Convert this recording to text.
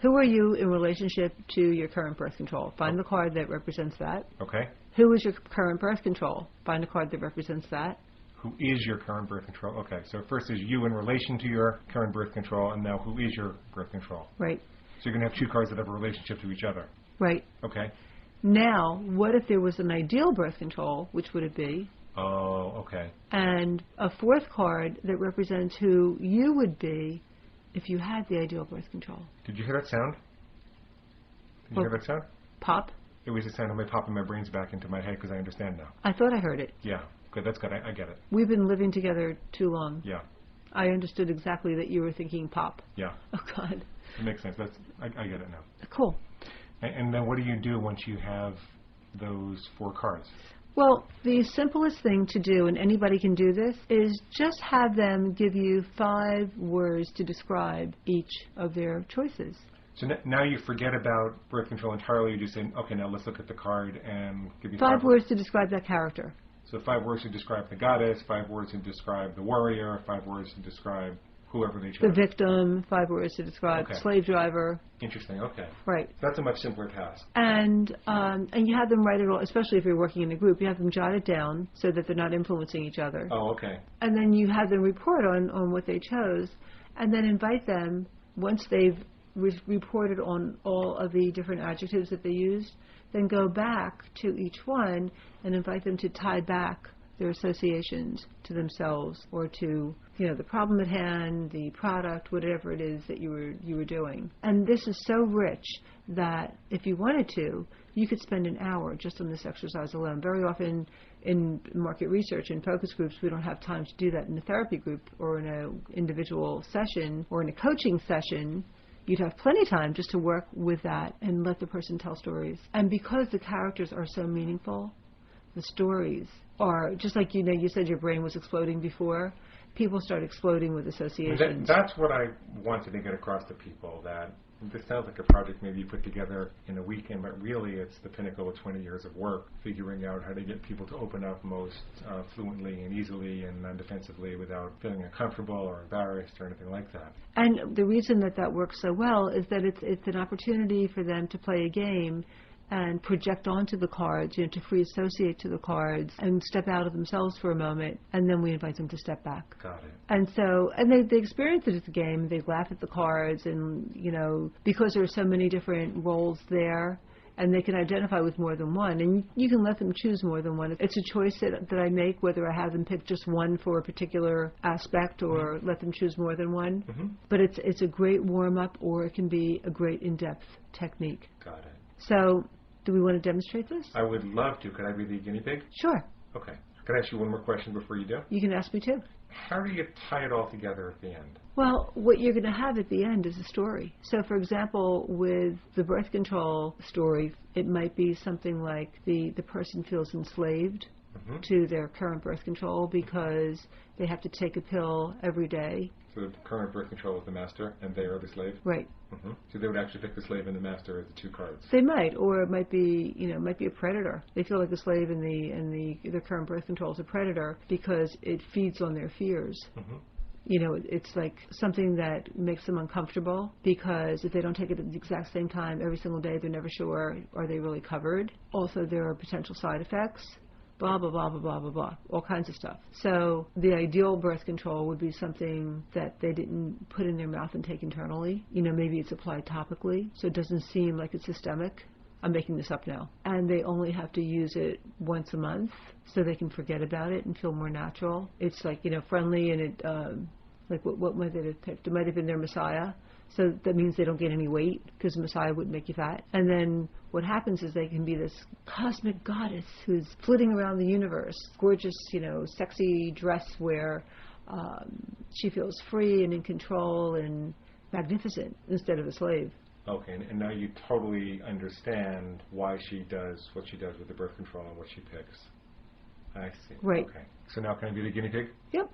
Who are you in relationship to your current birth control? Find the card that represents that. Okay. Who is your current birth control? Find a card that represents that. Who is your current birth control? Okay, so first is you in relation to your current birth control, and now who is your birth control? Right. So you're going to have two cards that have a relationship to each other. Right. Okay. Now, what if there was an ideal birth control? Which would it be? Oh, okay. And a fourth card that represents who you would be if you had the ideal birth control. Did you hear that sound? Did you hear that sound? Pop? It was the sound of my popping my brains back into my head because I understand now. I thought I heard it. Yeah, good. That's good. I get it. We've been living together too long. Yeah. I understood exactly that you were thinking pop. Yeah. Oh, God. It makes sense. I get it now. Cool. And then what do you do once you have those four cards? Well, the simplest thing to do, and anybody can do this, is just have them give you 5 words to describe each of their choices. So now you forget about birth control entirely. You just say, okay, now let's look at the card and give me 5 words to describe that character. So 5 words to describe the goddess, 5 words to describe the warrior, 5 words to describe whoever they chose. The victim, 5 words to describe the slave driver. Interesting, okay. Right. That's a much simpler task. And you have them write it all, especially if you're working in a group, you have them jot it down so that they're not influencing each other. Oh, okay. And then you have them report on what they chose, and then invite them, once they've reported on all of the different adjectives that they used, then go back to each one and invite them to tie back their associations to themselves or to, you know, the problem at hand, the product, whatever it is that you were doing. And this is so rich that if you wanted to, you could spend an hour just on this exercise alone. Very often in market research and focus groups, we don't have time to do that. In a therapy group or in an individual session or in a coaching session, you'd have plenty of time just to work with that and let the person tell stories. And because the characters are so meaningful, the stories are, just like, you know, you said your brain was exploding before, people start exploding with associations. That's what I wanted to get across to people, that this sounds like a project maybe you put together in a weekend, but really it's the pinnacle of 20 years of work, figuring out how to get people to open up most fluently and easily and non-defensively without feeling uncomfortable or embarrassed or anything like that. And the reason that that works so well is that it's an opportunity for them to play a game and project onto the cards, you know, to free associate to the cards and step out of themselves for a moment, and then we invite them to step back. Got it. And so, and they experience it at the game, they laugh at the cards, and, you know, because there are so many different roles there, and they can identify with more than one, and you can let them choose more than one. It's a choice that I make, whether I have them pick just one for a particular aspect or let them choose more than one. But it's a great warm-up, or it can be a great in-depth technique. Got it. So, do we want to demonstrate this? I would love to. Could I be the guinea pig? Sure. Okay. Can I ask you one more question before you do? You can ask me too. How do you tie it all together at the end? Well, what you're going to have at the end is a story. So, for example, with the birth control story, it might be something like the person feels enslaved to their current birth control because they have to take a pill every day. So the current birth control is the master, and they are the slave? Right. So they would actually pick the slave and the master as the two cards? They might, or it might be, you know, it might be a predator. They feel like the slave and their current birth control is a predator because it feeds on their fears. You know, it's like something that makes them uncomfortable because if they don't take it at the exact same time every single day, they're never sure, are they really covered? Also, there are potential side effects. Blah, blah, blah, blah, blah, blah, blah, all kinds of stuff. So the ideal birth control would be something that they didn't put in their mouth and take internally. You know, maybe it's applied topically, so it doesn't seem like it's systemic. I'm making this up now. And they only have to use it once a month so they can forget about it and feel more natural. It's like, you know, friendly, and it, like what might they have picked? It might have been their Messiah. So that means they don't gain any weight because the Messiah wouldn't make you fat. And then what happens is they can be this cosmic goddess who's flitting around the universe, gorgeous, you know, sexy dress where she feels free and in control and magnificent instead of a slave. Okay, and now you totally understand why she does what she does with the birth control and what she picks. I see. Right. Okay. So now can I be the guinea pig? Yep.